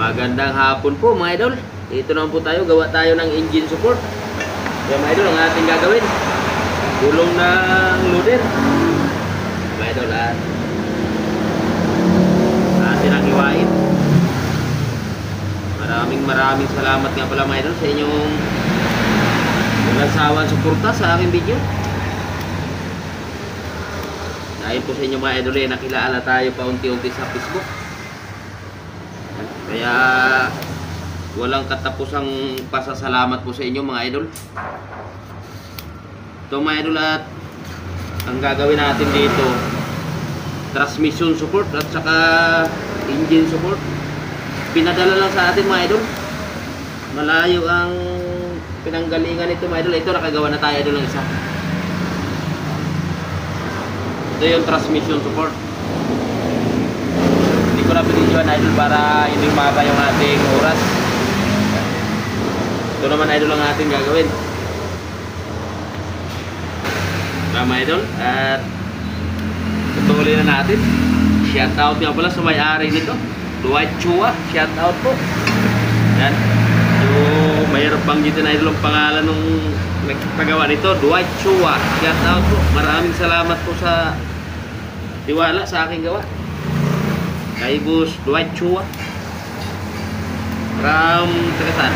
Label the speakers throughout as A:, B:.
A: Magandang hapon po mga idol. Dito naman po tayo, gawa tayo ng engine support. Kaya mga idol, ang ating gagawin, gulong ng loader. Mga idol, atin ang hiwain. Maraming salamat nga pala mga idol sa inyong walang sawang suporta sa aking video. Dahil po sa inyo mga idol, nakilala tayo pa unti-unti sa Facebook. Kaya walang katapusang pasasalamat po sa inyo mga idol. Ito mga idol, at ang gagawin natin dito, transmission support at saka engine support. Pinadala lang sa atin mga idol. Malayo ang pinanggalingan nito mga idol. Ito, nakagawa na tayo idol ng isa. Ito yung transmission support. Hindi ko na pinidyoan idol para hindi umaga yung ating oras. Ito naman idol ang ating gagawin. Mga idol, at tutuloy na natin. Shout out nga pala sa may-ari nito, Dwight Chua. Shout out po. Yan. So, mayroon banggitin na idol ang pangalan ng nagpagawa nito, Dwight Chua. Shout out po. Maraming salamat po sa tiwala sa aking gawa. Kay Boss Dwight Chua. From Tagasan,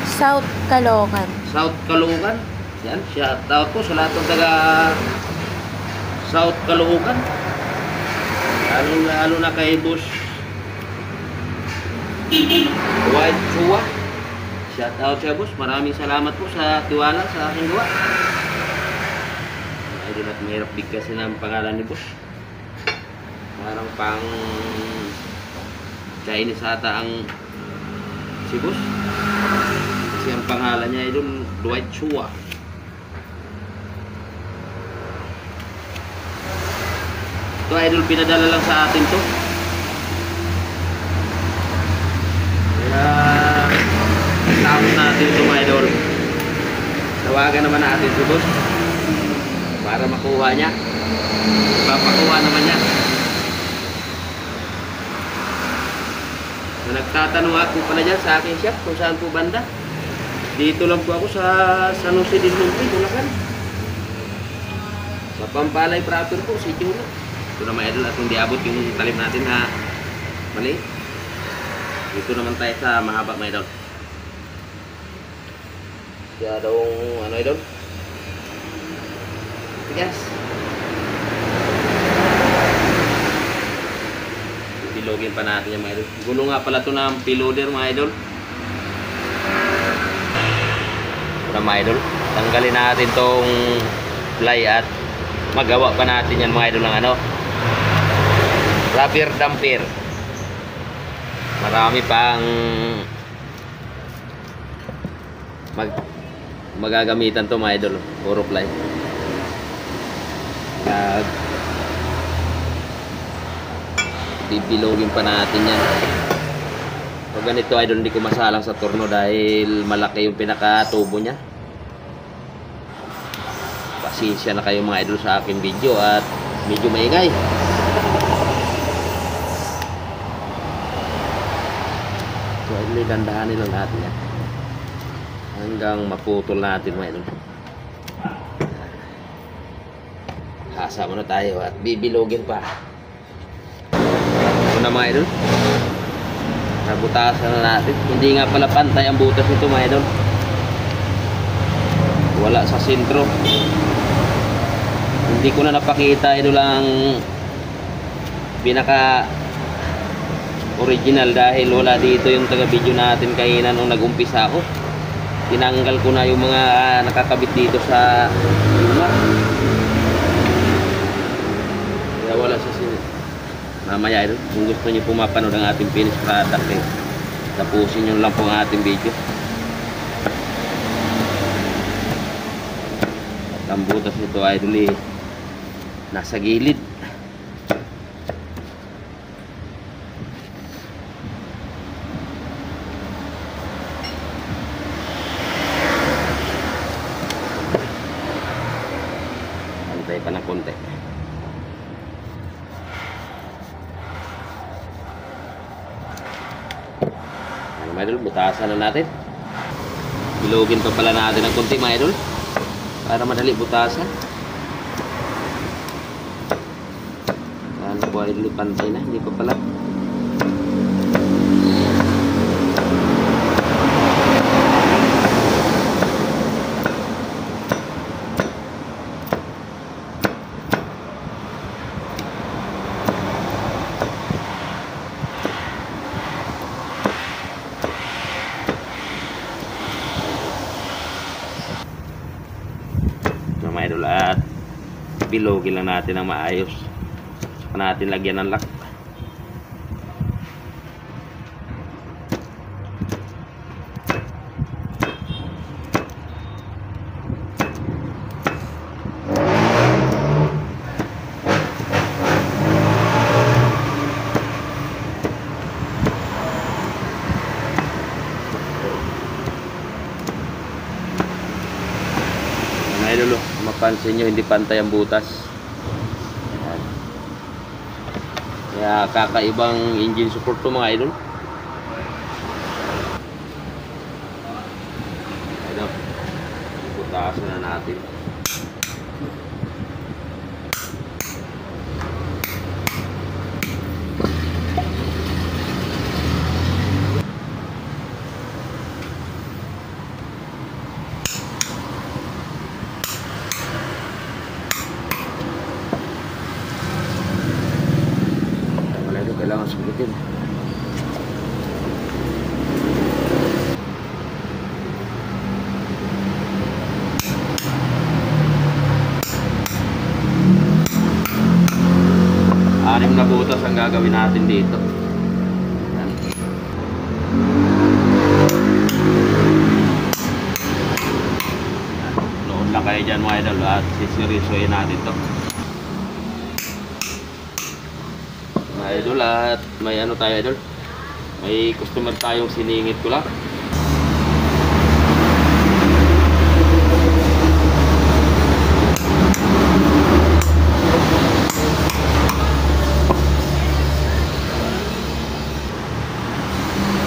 B: South Caloocan.
A: South Caloocan. Yan, shout out po sa lahat ng taga South Caloocan. Lalo na kay Boss Dwight Chua. Shout out siya boss. Maraming salamat po sa tiwala sa aking gawa. Ay, di na't mahirap bigkasin ang pangalan ni boss. Parang pang Chinese ata ang si boss. Kasi ang pangalan niya ay doon, Dwight Chua. Ito idol, pinadala lang sa atin to. Kaya tapos natin ito mga idol. Tawagan naman natin si boss para makuha niya. Papakuha naman niya. Nagtatanong ako pala dyan sa aking shop kung saan po banda. Dito lang po ako sa San Jose del Monte, Bulacan. Sa Pampalay proper po, si Chulo. Ito na mga idol, at hindi abot yung talim natin ha. Mali. Dito naman tayo sa mahaba mga idol. Kaya daw ano idol? Tigas. Pilogin pa natin yung mga idol. Gulo nga pala ito ng piloder mga idol. Ito na mga idol. Tanggalin natin tong fly at magawa pa natin yan mga idol ng ano, rubber damper. Marami pang magagamitan to mga idol. Puro fly. Bibilogin pa natin yan. Pag ganito idol, hindi ko masalang sa torno dahil malaki yung pinakatubo nya. Pasensya na kayo mga idol sa aking video at medyo maingay. So idol, dandahanin lang natin yan hanggang maputol natin mga idol. Kasama na tayo at bibilogin pa. Na mga idol, nabutasan na natin. Hindi nga pala pantay ang butas nito mga idol. Wala sa sentro. Hindi ko na napakita idol ang pinaka original dahil wala dito yung taga video natin kainan nung nag-umpisa ako. Tinanggal ko na yung mga nakakabit dito sa luma. Kaya wala sa sentro. Mamaya idol, kung gusto niyo po mapanood ang ating finished product, tapusin nyo lang po ang ating video. At ang butas nito idol nasa gilid. Antay pa ng konti. Mga idol, butasan na natin. Bilogin pa pala natin ng konti mga idol para madali butasan. Sana po idol, pantay na, hindi pa pala. Mga idol, at bilogin lang natin ng maayos. Saka natin lagyan ng lock. Mga idol, mapansin nyo hindi pantay ang butas. Ayan. Kaya kakaibang engine support to mga idol. Ayan, butasan na natin. Kailangan sulitin. Anim na butas ang gagawin natin dito. Ayan. Load lang kayo dyan mga idol at sisirisuin natin to. Idol, at may ano tayo idol, may customer tayong siningit ko lang.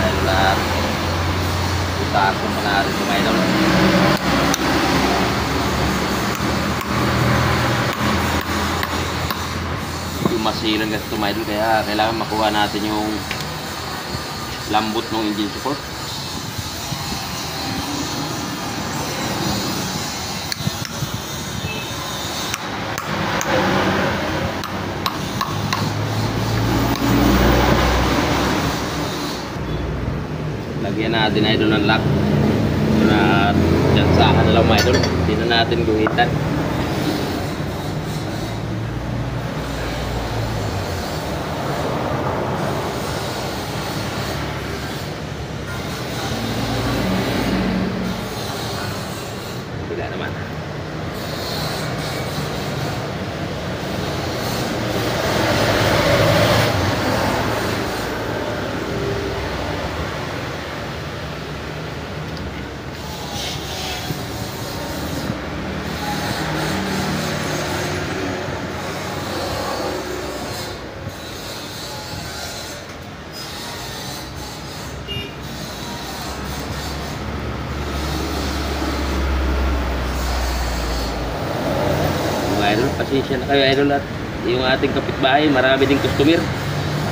A: Idol, at itaakon pa natin mga idol. Masilan kasi ito mga idol, kaya kailangan makuha natin yung lambot ng engine support. Lagyan natin idol ng lock na dyan sa akin lang mga idol, hindi na natin guhitan. Naman. Idol, pasensya na kayo idol, at yung ating kapitbahay marami ding customer,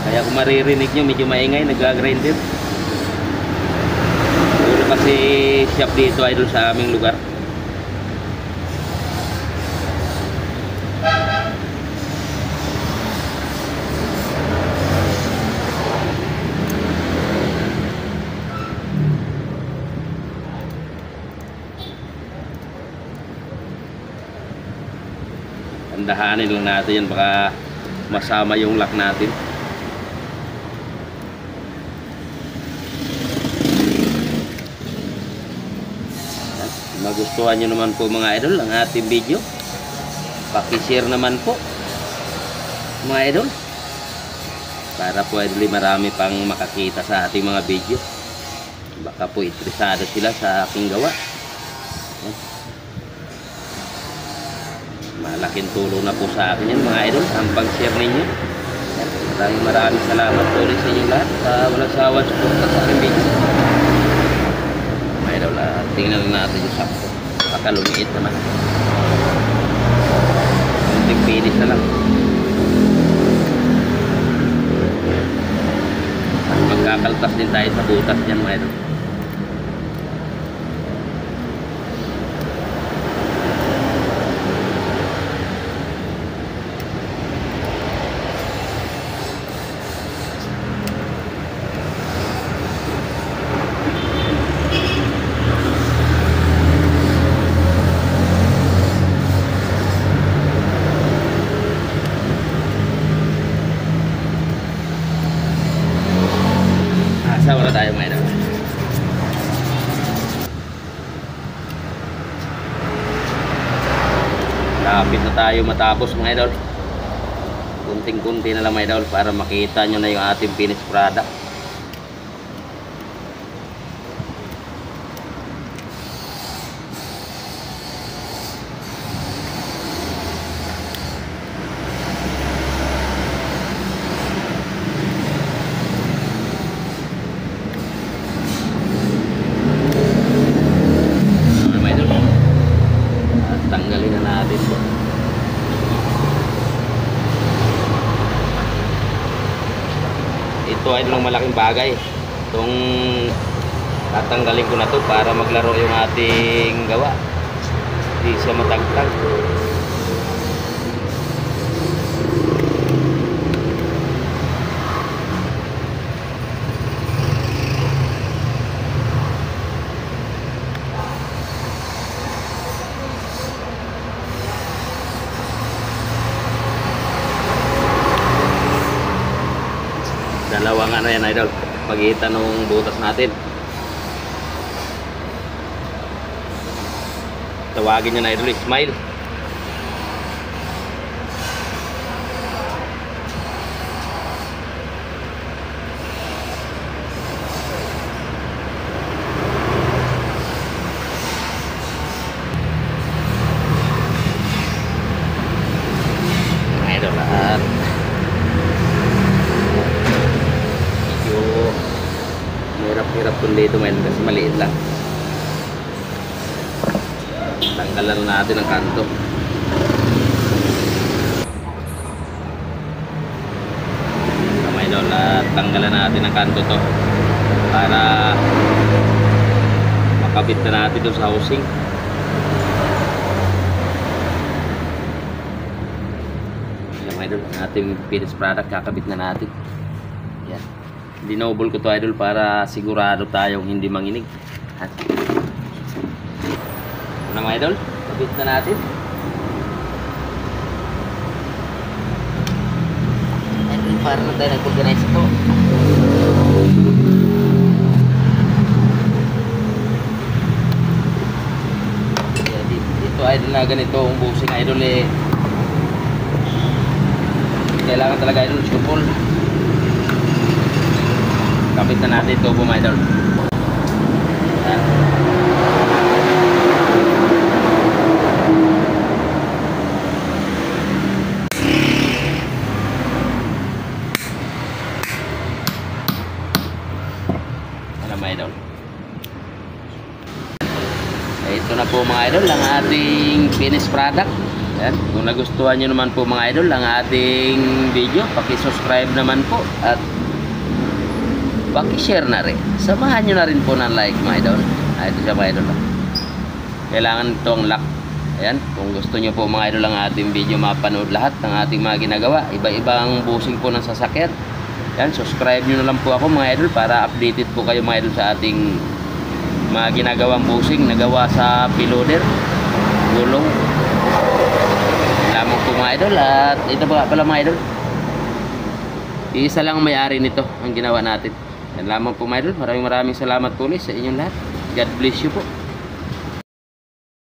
A: kaya kung maririnig nyo medyo maingay, nag-grinder. Puro kasi shop dito idol sa aming lugar. Dahanin lang natin yan, baka masama yung lock natin. At magustuhan nyo naman po mga idol ang ating video, pakishare naman po mga idol, para po idol marami pang makakita sa ating mga video. Baka po interesado sila sa aking gawa. Malaking tulong na po sa akin yan mga idol, ang pag-share ninyo. Maraming salamat po ulit sa inyong lahat sa walang sawang suporta sa aking video. idol. Tingnan lang natin yung sakto. Pakalumiit naman. Kunting finish na lang. At magkakaltas din tayo sa butas dyan mga idol. Wala tayo mga idol. Lapit na tayo matapos mga idol. Kunting-kunti na lang mga idol para makita nyo na yung ating finished product. Tanggalin na natin po. Ito ay lang malaking bagay. Itong tatanggalin ko na to para maglaro yung ating gawa. Hindi siya matagtag. Dalawang ano yan idol, pagitan ng butas natin. Tawagin nyo na idol, smile. Idol lahat. Hirap kundi ito ngayon kasi maliit lang. Tanggalan natin ang kanto. Kamay daw na tanggalan natin ang kanto to para makabit na natin doon sa housing. Kamay daw ating finished product kakabit na natin. Yan. Dinoble ko to idol para sigurado tayong hindi manginig. At ano mga idol, kabit na natin. Idol, para na tayo nag-organize ito. Dito idol na ganito ang busing idol eh. Kailangan talaga idol supol. Kapit na natin ito mga idol. Yan. Ano mga idol. Ito na po mga idol ang ating finished product. Yan. Kung nagustuhan nyo naman po mga idol ang ating video, paki-subscribe naman po at paki-share na rin. Samahan nyo na rin po ng like mga idol. Ito siya mga idol. Kailangan itong lock. Ayan. Kung gusto nyo po mga idol ang ating video mapanood lahat ng ating mga ginagawa. Iba-ibang busing po ng sasakyan. Ayan. Subscribe nyo na lang po ako mga idol para updated po kayo mga idol sa ating mga ginagawang busing. Nagawa sa piloder. Gulong. Lamang po mga idol. At ito pa pala mga idol. Isa lang ang may-ari nito ang ginawa natin. Yan lamang po mga idol. Maraming salamat po ulit sa inyong lahat. God bless you po.